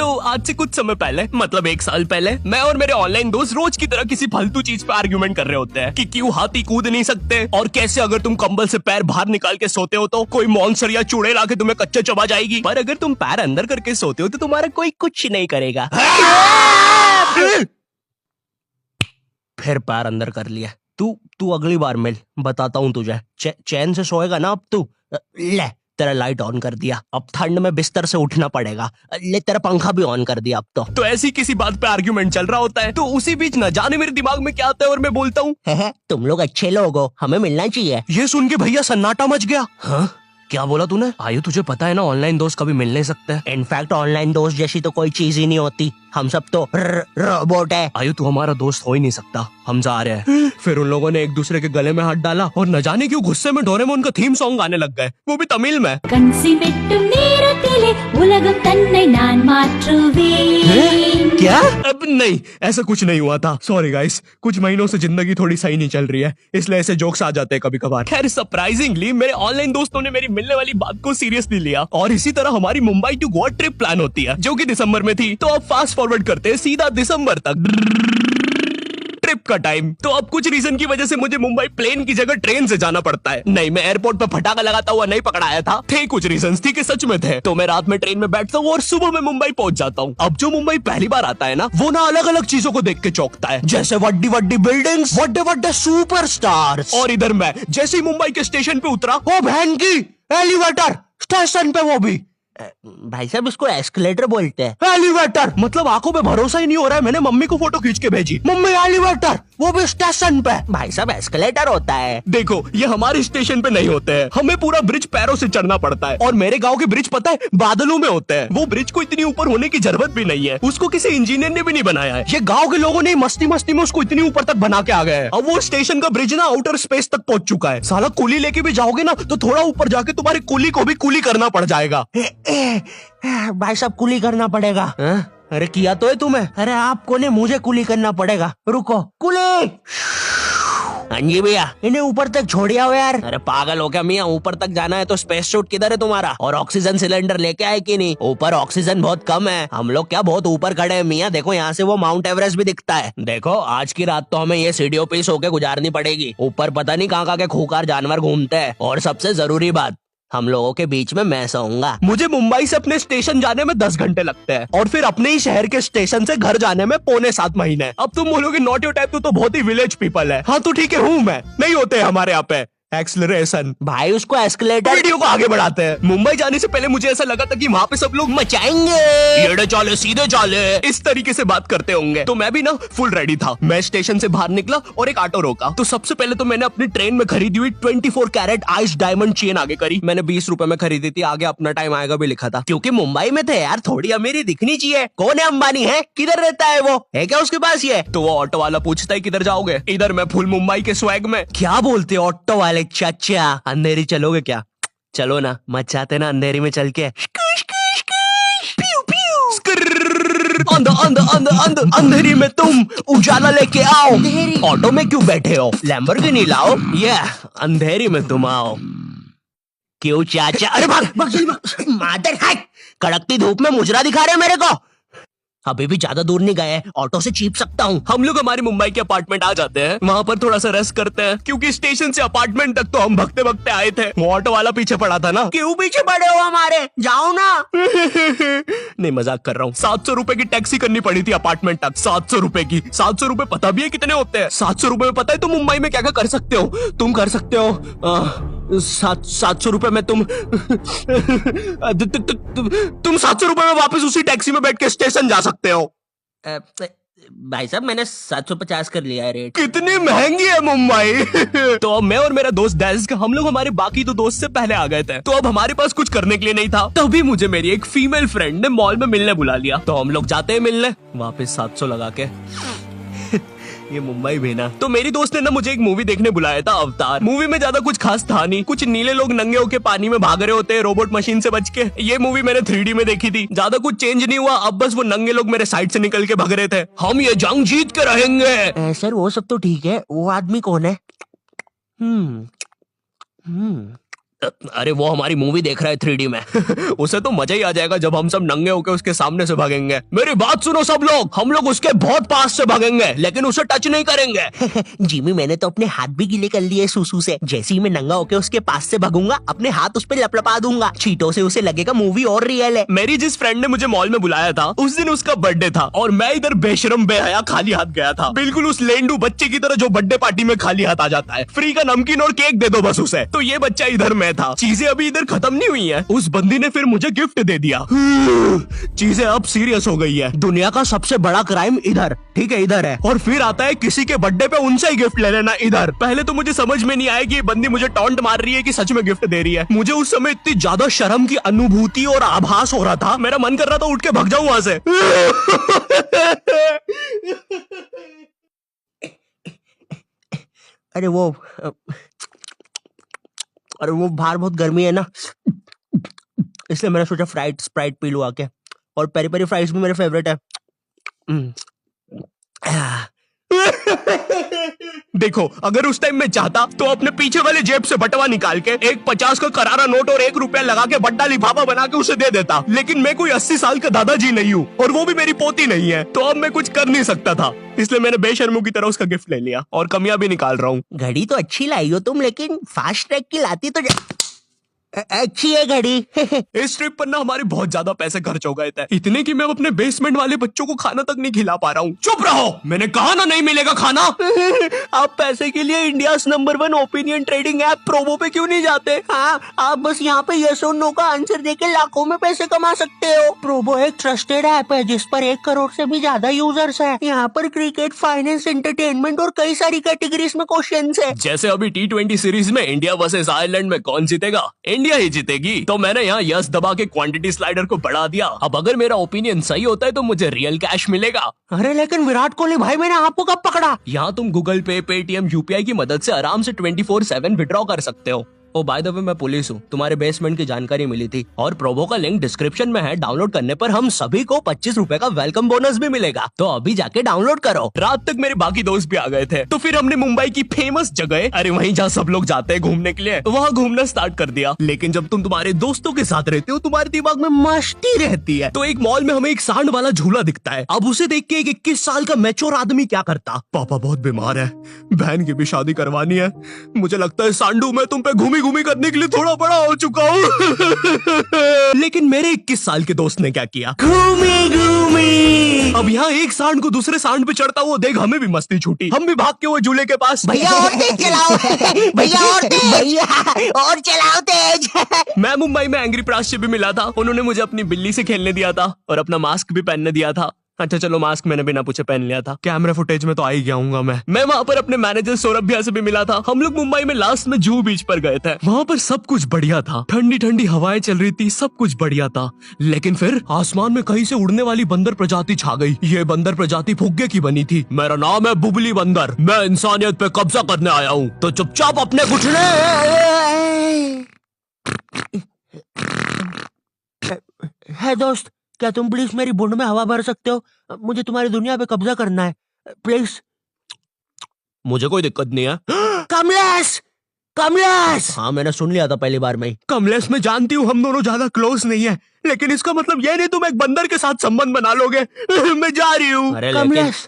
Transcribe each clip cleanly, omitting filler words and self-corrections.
तो आज से कुछ समय पहले, मतलब 1 साल पहले, मैं और मेरे ऑनलाइन दोस्त रोज की तरह किसी फालतू चीज पे आर्ग्यूमेंट कर रहे होते हैं कि क्यों हाथी कूद नहीं सकते, और कैसे अगर तुम कंबल से पैर बाहर निकाल के सोते हो तो कोई मॉन्स्टर या चूड़ैल आके तुम्हें कच्चे चबा जाएगी, पर अगर तुम पैर अंदर करके सोते हो तो तुम्हारा कोई कुछ नहीं करेगा। फिर पैर अंदर कर लिया। तू अगली बार मिल, बताता हूँ तुझे। चैन से सोएगा ना अब तू। ले तेरा लाइट ऑन कर दिया, अब ठंड में बिस्तर से उठना पड़ेगा। ले तेरा पंखा भी ऑन कर दिया अब तो ऐसी किसी बात पे आर्ग्यूमेंट चल रहा होता है, तो उसी बीच न जाने मेरे दिमाग में क्या आता है और मैं बोलता हूँ, तुम लोग अच्छे लोग हो, हमें मिलना चाहिए। ये सुन के भैया सन्नाटा मच गया। हाँ क्या बोला तूने? आयु तुझे पता है ना ऑनलाइन दोस्त कभी मिल नहीं सकते। इनफैक्ट ऑनलाइन दोस्त जैसी तो कोई चीज ही नहीं होती, हम सब तो रोबोट है। आयु तू हमारा दोस्त हो ही नहीं सकता, हम जा रहे हैं। फिर उन लोगों ने एक दूसरे के गले में हाथ डाला और न जाने क्यों गुस्से में डोरेमोन का थीम सॉन्ग गाने लग गए, वो भी तमिल में। क्या? अब नहीं, ऐसा कुछ नहीं हुआ था। सॉरी गाइस, कुछ महीनों से जिंदगी थोड़ी सही नहीं चल रही है, इसलिए ऐसे जोक्स आ जाते हैं कभी कभार। खैर सरप्राइजिंगली मेरे ऑनलाइन दोस्तों ने मेरी मिलने वाली बात को सीरियसली लिया, और इसी तरह हमारी Mumbai to Goa trip plan होती है, जो कि दिसंबर में थी। तो अब फास्ट फॉरवर्ड करते हैं सीधा दिसंबर तक ट्रिप का टाइम। तो अब कुछ रीजन की वजह से मुझे मुंबई प्लेन की जगह ट्रेन से जाना पड़ता है। नहीं, मैं एयरपोर्ट पर फटाका लगाता हुआ नहीं पकड़ाया था। थे कुछ रीजंस, थी कि सच में थे। तो मैं रात में ट्रेन में बैठता हूँ और सुबह में मुंबई पहुंच जाता हूँ। अब जो मुंबई पहली बार आता है ना, वो ना अलग अलग चीजों को देख के चौंकता है, जैसे वड्डी वड्डी बिल्डिंग्स, वड्डे वड्डे सुपरस्टार्स। और इधर मैं जैसे ही मुंबई के स्टेशन पे उतरा, ओ बहन की एलिवेटर स्टेशन पे, वो भी भाई साहब इसको एस्केलेटर बोलते हैं। एलिवेटर मतलब आंखों पे भरोसा ही नहीं हो रहा है। मैंने मम्मी को फोटो खींच के भेजी, मम्मी एलिवेटर, वो भी स्टेशन पे। भाई साहब एस्केलेटर होता है। देखो ये हमारे स्टेशन पे नहीं होते हैं, हमें पूरा ब्रिज पैरों से चढ़ना पड़ता है। और मेरे गांव के ब्रिज पता है बादलों में होते हैं। वो ब्रिज को इतनी ऊपर होने की जरूरत भी नहीं है, उसको किसी इंजीनियर ने भी नहीं बनाया है। ये गाँव के लोगों ने मस्ती मस्ती में उसको इतनी ऊपर तक बना के आ गए। अब वो स्टेशन का ब्रिज ना आउटर स्पेस तक पहुंच चुका है। साला कुली लेके भी जाओगे ना तो थोड़ा ऊपर जाके तुम्हारी कुली को भी कुली करना पड़ जाएगा। भाई साहब कुली करना पड़ेगा। अरे किया तो है तुम्हें। अरे आपको ने मुझे कुली करना पड़ेगा। रुको, कुली। हाँ जी भैया, इन्हें ऊपर तक छोड़िया हो यार। अरे पागल हो क्या मियाँ, ऊपर तक जाना है तो स्पेस सूट किधर है तुम्हारा? और ऑक्सीजन सिलेंडर लेके आए कि नहीं? ऊपर ऑक्सीजन बहुत कम है, हम लोग क्या बहुत ऊपर खड़े हैं मियाँ। देखो यहाँ से वो माउंट एवरेस्ट भी दिखता है। देखो आज की रात तो हमें ये सीढ़ियों पे सो के गुजारनी पड़ेगी। ऊपर पता नहीं कहाँ के खूंखार जानवर घूमते हैं। और सबसे जरूरी बात, हम लोगों के बीच में मैं सोऊंगा। मुझे मुंबई से अपने स्टेशन जाने में 10 घंटे लगते हैं, और फिर अपने ही शहर के स्टेशन से घर जाने में 6.25 महीने। अब तुम बोलोगे नॉट योर टाइप, तो बहुत ही विलेज पीपल है। हाँ तो ठीक है, हूँ मैं, नहीं होते हमारे यहाँ पे एक्सेलरेशन। भाई उसको एस्केलेटर। वीडियो को आगे बढ़ाते हैं। मुंबई जाने से पहले मुझे ऐसा लगा था कि वहाँ पे सब लोग मचाएंगे, येड़े चाले सीधे चाले, इस तरीके से बात करते होंगे। तो मैं भी ना फुल रेडी था। मैं स्टेशन से बाहर निकला और एक ऑटो रोका। तो सबसे पहले तो मैंने अपनी ट्रेन में खरीदी हुई 24 कैरेट आइस डायमंड चेन आगे करी। मैंने 20 रुपए में खरीदी थी, आगे अपना टाइम आएगा भी लिखा था, क्योंकि मुंबई में थे यार, थोड़ी अमीरी दिखनी चाहिए। कौन है अंबानी? है किधर रहता है वो, है क्या उसके पास ये? तो वो ऑटो वाला पूछता है किधर जाओगे? इधर मैं फुल मुंबई के स्वैग में। क्या बोलते ऑटो वाले चाचा, अंधेरी चलोगे क्या? चलो ना, मचाते ना अंधेरी में चल के। अंधेरी में तुम उजाला लेके आओ। ऑटो में क्यों बैठे हो? लैम्बोर्गिनी लाओ। ये अंधेरी में तुम आओ। क्यों चाचा? अरे भाग मादर है, कड़कती धूप में मुजरा दिखा रहे मेरे को। अभी भी ज्यादा दूर नहीं गए, ऑटो से चीप सकता हूँ। हम लोग हमारी मुंबई के अपार्टमेंट आ जाते हैं, वहाँ पर थोड़ा सा रेस्ट करते हैं, क्योंकि स्टेशन से अपार्टमेंट तक तो हम भगते भगते आए थे। वो ऑटो वाला पीछे पड़ा था ना। क्यों पीछे पड़े हो हमारे? जाओ ना। नहीं मजाक कर रहा हूँ। 700 रुपए की टैक्सी करनी पड़ी थी अपार्टमेंट तक। 700 रुपए की। 700 रुपए पता भी है कितने होते हैं? 700 रुपए में पता है तुम मुंबई में क्या क्या कर सकते हो? तुम कर सकते हो 700 रुपए में तुम 700 रुपए में वापस उसी टैक्सी में बैठ के स्टेशन जा सकते हो। भाई साहब मैंने 750 कर लिया है रेट। कितनी महंगी है मुंबई। तो अब मैं और मेरा दोस्त डेस्क, हम लोग हमारे बाकी 2 दोस्त से पहले आ गए थे। तो अब हमारे पास कुछ करने के लिए नहीं था। तभी मुझे मेरी एक फीमेल फ्रेंड ने मॉल में मिलने बुला लिया। तो हम लोग जाते हैं मिलने, वापस 700 लगा के। ये मुंबई भी ना। तो मेरी दोस्त ने ना मुझे एक मूवी देखने बुलाया था, अवतार। मूवी में ज्यादा कुछ खास था नहीं, कुछ नीले लोग नंगे होके पानी में भाग रहे होते हैं रोबोट मशीन से बच के। ये मूवी मैंने 3D में देखी थी, ज्यादा कुछ चेंज नहीं हुआ। अब बस वो नंगे लोग मेरे साइड से निकल के भाग रहे थे। हम ये जंग जीत के रहेंगे। सर वो सब तो ठीक है, वो आदमी कौन है? अरे वो हमारी मूवी देख रहा है 3D में। उसे तो मजा ही आ जाएगा जब हम सब नंगे होकर उसके सामने से भागेंगे। मेरी बात सुनो सब लोग, हम लोग उसके बहुत पास से भागेंगे लेकिन उसे टच नहीं करेंगे। जिमी मैंने तो अपने हाथ भी गीले कर लिए सूसू से। जैसे ही मैं नंगा होकर उसके पास से भागूंगा अपने हाथ उस पर लपलपा दूंगा, चीटों से उसे लगेगा मूवी और रियल है। मेरी जिस फ्रेंड ने मुझे मॉल में बुलाया था उस दिन उसका बर्थडे था और मैं इधर बेशरम बेहया खाली हाथ गया था, बिल्कुल उस लेंडू बच्चे की तरह जो बर्थडे पार्टी में खाली हाथ आ जाता है। फ्री का नमकीन और केक दे दो बस उसे। तो ये बच्चा इधर मैं था। चीजें अभी इधर खत्म नहीं हुई हैं। उस बंदी ने फिर मुझे गिफ्ट दे दिया। चीजें अब सीरियस हो गई है। दुनिया का सबसे बड़ा क्राइम इधर, ठीक है इधर है, और फिर आता है किसी के बर्थडे पे उनसे ही गिफ्ट ले लेना इधर। पहले तो मुझे समझ में नहीं आया कि ये बंदी मुझे टॉन्ट मार रही है कि सच में गिफ्ट दे रही है। मुझे उस समय इतनी ज्यादा शर्म की अनुभूति और आभास हो रहा था, मेरा मन कर रहा था उठ के भाग जाऊं वहां से। अरे वो बाहर बहुत गर्मी है ना, इसलिए मैंने सोचा स्प्राइट पी लूं आके। और पेरी पेरी फ्राइज भी मेरे फेवरेट है। देखो अगर उस टाइम में चाहता तो अपने पीछे वाले जेब से बटवा निकाल के एक 50 का करारा नोट और 1 रुपया लगा के बड्डा लिफाफा बना के उसे दे देता, लेकिन मैं कोई 80 साल का दादाजी नहीं हूँ और वो भी मेरी पोती नहीं है, तो अब मैं कुछ कर नहीं सकता था। इसलिए मैंने बेशर्मों की तरह उसका गिफ्ट ले लिया और कमियां भी निकाल रहा हूँ। घड़ी तो अच्छी लाई हो तुम, लेकिन फास्ट ट्रैक की लाती तो अच्छी है घड़ी। इस ट्रिप पर ना हमारे बहुत ज्यादा पैसे खर्च हो गए थे, इतने कि मैं अपने बेसमेंट वाले बच्चों को खाना तक नहीं खिला पा रहा हूँ। चुप रहो, मैंने कहा ना नहीं मिलेगा खाना। आप पैसे के लिए India number 1 opinion trading app Probo पे क्यों नहीं जाते? हाँ, आप बस यहाँ पे यस और नो का आंसर देके लाखों में पैसे कमा सकते हो। प्रोबो एक ट्रस्टेड ऐप है जिस पर 1 करोड़ से भी ज्यादा यूजर्स हैं। यहाँ पर क्रिकेट, फाइनेंस, एंटरटेनमेंट और कई सारी कैटेगरीज में क्वेश्चंस है। जैसे अभी T20 सीरीज में इंडिया वर्सेस आयरलैंड में कौन जीतेगा? इंडिया ही जीतेगी। तो मैंने यहाँ यस दबा के क्वांटिटी स्लाइडर को बढ़ा दिया। अब अगर मेरा ओपिनियन सही होता है तो मुझे रियल कैश मिलेगा। अरे लेकिन विराट कोहली भाई, मैंने आपको कब पकड़ा? यहाँ तुम गूगल पे, पेटीएम, यूपीआई की मदद से आराम से 24/7 विड्रॉ कर सकते हो। ओ बाय द वे मैं पुलिस हूँ, तुम्हारे बेसमेंट की जानकारी मिली थी और प्रोबो का लिंक डिस्क्रिप्शन में है। डाउनलोड करने पर हम सभी को 25 रुपए का वेलकम बोनस भी मिलेगा, तो अभी जाके डाउनलोड करो। रात तक मेरे बाकी दोस्त भी आ गए थे, तो फिर हमने मुंबई की फेमस जगह, अरे वहीं जहाँ सब लोग जाते हैं घूमने के लिए, वहाँ घूमना स्टार्ट कर दिया। लेकिन जब तुम तुम्हारे दोस्तों के साथ रहते हो तुम्हारे दिमाग में मस्ती रहती है। तो एक मॉल में हमें एक सांड वाला झूला दिखता है। अब उसे देख के एक 21 साल का मैच्योर आदमी क्या करता? पापा बहुत बीमार है, बहन की भी शादी करवानी है, मुझे लगता है सांडू मैं तुम पे घूमी घूमी करने के लिए थोड़ा बड़ा हो चुका हूँ। लेकिन मेरे 21 साल के दोस्त ने क्या किया? घूमी घूमी। अब यहाँ एक सांड को दूसरे सांड पे चढ़ता हुआ देख हमें भी मस्ती छूटी। हम भी भाग के वो झूले के पास, भैया और तेज चलाओ, भैया और तेज, भैया और चलाओ तेज। मैं मुंबई में एंग्री प्रास से भी मिला था। उन्होंने मुझे अपनी बिल्ली से खेलने दिया था और अपना मास्क भी पहनने दिया था। अच्छा चलो मास्क मैंने बिना पूछे पहन लिया था, कैमरा फुटेज में तो आ ही गया हूँ मैं वहाँ पर अपने मैनेजर सौरभ भैया से भी मिला था। हम लोग मुंबई में लास्ट में जुहू बीच पर गए थे। वहाँ पर सब कुछ बढ़िया था, ठंडी ठंडी हवाएं चल रही थी, सब कुछ बढ़िया था। लेकिन फिर आसमान में कहीं से उड़ने वाली बंदर प्रजाति छा गई। ये बंदर प्रजाति फुग्गे की बनी थी। मेरा नाम है बुबली बंदर, मैं इंसानियत पे कब्जा करने आया हूँ, तो चुपचाप अपने घुटने। है दोस्त, क्या तुम प्लीज मेरी बूंद में हवा भर सकते हो? मुझे तुम्हारी दुनिया पे कब्जा करना है प्लीज। मुझे कोई दिक्कत नहीं है। कमलेश, कमलेश। हाँ मैंने सुन लिया था पहली बार में ही। कमलेश मैं जानती हूँ हम दोनों ज्यादा क्लोज नहीं है, लेकिन इसका मतलब ये नहीं तुम एक बंदर के साथ संबंध बना लोगे। मैं जा रही हूँ। कमलेश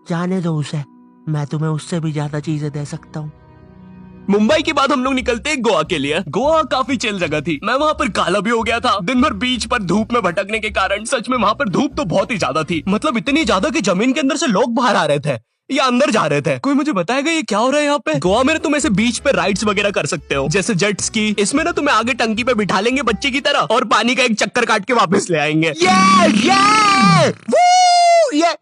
जाने दो उसे, मैं तुम्हें उससे भी ज्यादा चीजें दे सकता हूँ। मुंबई के बाद हम लोग निकलते हैं गोवा के लिए। गोवा काफी चिल जगह थी। मैं वहाँ पर काला भी हो गया था दिन भर बीच पर धूप में भटकने के कारण। सच में वहाँ पर धूप तो बहुत ही ज्यादा थी, मतलब इतनी ज्यादा कि जमीन के अंदर से लोग बाहर आ रहे थे या अंदर जा रहे थे। कोई मुझे बताएगा ये क्या हो रहा है यहाँ पे? गोवा में तुम ऐसे बीच पे राइड्स वगैरह कर सकते हो, जैसे जेट स्की। इसमें ना तुम्हें आगे टंकी पे बिठा लेंगे बच्चे की तरह और पानी का एक चक्कर काट के वापस ले आएंगे। ये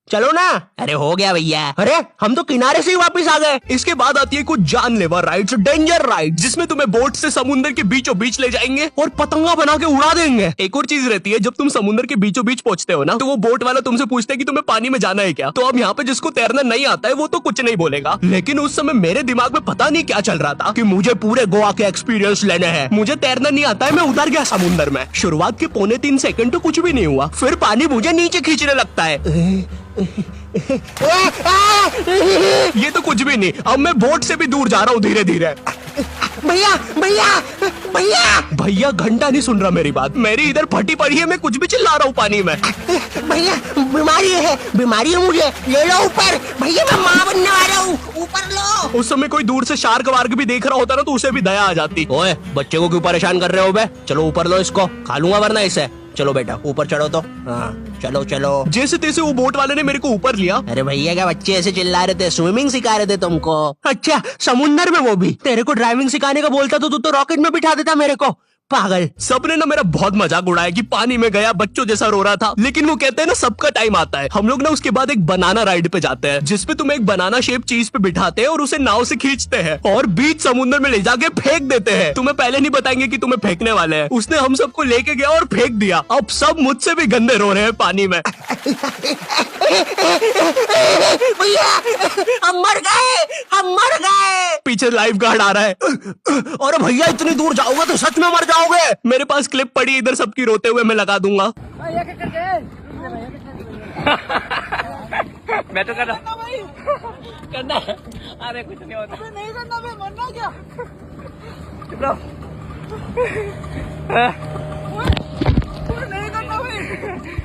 चलो ना। अरे हो गया भैया, अरे हम तो किनारे से ही वापस आ गए। इसके बाद आती है कुछ जानलेवा राइड्स, डेंजर राइड, जिसमें तुम्हें बोट से समुद्र के बीचों बीच ले जाएंगे और पतंगा बना के उड़ा देंगे। एक और चीज रहती है, जब तुम समुद्र के बीचों बीच पहुंचते हो ना, तो वो बोट वाला तुमसे पूछता है कि तुम्हें पानी में जाना है क्या। तो अब यहाँ पे जिसको तैरना नहीं आता है वो तो कुछ नहीं बोलेगा, लेकिन उस समय मेरे दिमाग में पता नहीं क्या चल रहा था कि मुझे पूरे गोवा के एक्सपीरियंस लेने हैं। मुझे तैरना नहीं आता है, मैं उतर गया समुद्र में। शुरुआत के 2.25 सेकंड तो कुछ भी नहीं हुआ, फिर पानी मुझे नीचे खींचने लगता है। ये तो कुछ भी नहीं, अब मैं बोट से भी दूर जा रहा हूँ धीरे धीरे। भैया भैया भैया भैया घंटा नहीं सुन रहा मेरी बात, मेरी इधर फटी पड़ी है, मैं कुछ भी चिल्ला रहा हूँ पानी में। भैया बीमारी है मुझे, ले लो ऊपर। भैया मैं माँ बनने वाला हूँ, ऊपर लो। उस समय कोई दूर से शार्क वार्क भी देख रहा होता ना तो उसे भी दया आ जाती। ओए बच्चे को क्यों परेशान कर रहे हो बे? चलो ऊपर लो इसको, खा लूंगा वरना इसे। चलो बेटा ऊपर चढ़ो तो। हाँ चलो चलो। जैसे तैसे वो बोट वाले ने मेरे को ऊपर लिया। अरे भैया क्या बच्चे ऐसे चिल्ला रहे थे? स्विमिंग सिखा रहे थे तुमको? अच्छा समुंदर में वो भी? तेरे को ड्राइविंग सिखाने का बोलता तो तू तो रॉकेट में बिठा देता मेरे को, पागल। सबने ना मेरा बहुत मजाक उड़ाया कि पानी में गया बच्चों जैसा रो रहा था, लेकिन वो कहते हैं ना सबका टाइम आता है। हम लोग ना उसके बाद एक बनाना राइड पे जाते हैं जिसपे तुम एक बनाना शेप चीज पे बिठाते हैं और उसे नाव से खींचते हैं और बीच समुद्र में ले जाके फेंक देते हैं। तुम्हें पहले नहीं बताएंगे कि तुम्हें फेंकने वाले हैं। उसने हम सबको लेके गया और फेंक दिया। अब सब मुझसे भी गंदे रो रहे हैं पानी में। भैया हम मर गए। पीछे लाइफ गार्ड आ रहा है। और भैया इतनी दूर जाओगे तो सच में मर जाओगे। मेरे पास क्लिप पड़ी इधर सबकी रोते हुए, मैं लगा दूंगा। मैं तो करना है। अरे कुछ नहीं होता, नहीं करना, मैं मरना क्या? नहीं करना भाई।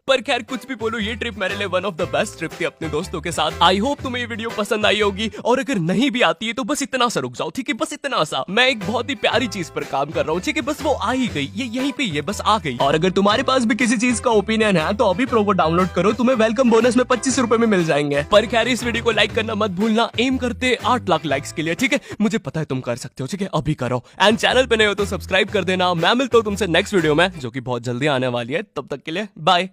पर खैर कुछ भी बोलो, ये ट्रिप मेरे लिए one of the best trip थी अपने दोस्तों के साथ। आई होप तुम्हें ये वीडियो पसंद आई होगी, और अगर नहीं भी आती है तो बस इतना सा रुक जाओ, ठीक है? बस इतना सा। मैं एक बहुत ही प्यारी चीज पर काम कर रहा हूँ, ठीक है? बस वो आ ही गई, ये यहीं पे ये बस आ गई। और अगर तुम्हारे पास भी किसी चीज का ओपिनियन है तो अभी प्रोमो डाउनलोड करो, तुम्हें वेलकम बोनस में 25 रुपए में मिल जाएंगे। पर खैर इस वीडियो को लाइक करना मत भूलना, एम करते 8 लाख लाइक्स के लिए, ठीक है? मुझे पता है तुम कर सकते हो, ठीक है? अभी करो। एंड चैनल पे नए हो तो सब्सक्राइब कर देना। मैं मिलता हूँ तुमसे नेक्स्ट वीडियो में जो की बहुत जल्दी आने वाली है। तब तक के लिए बाय।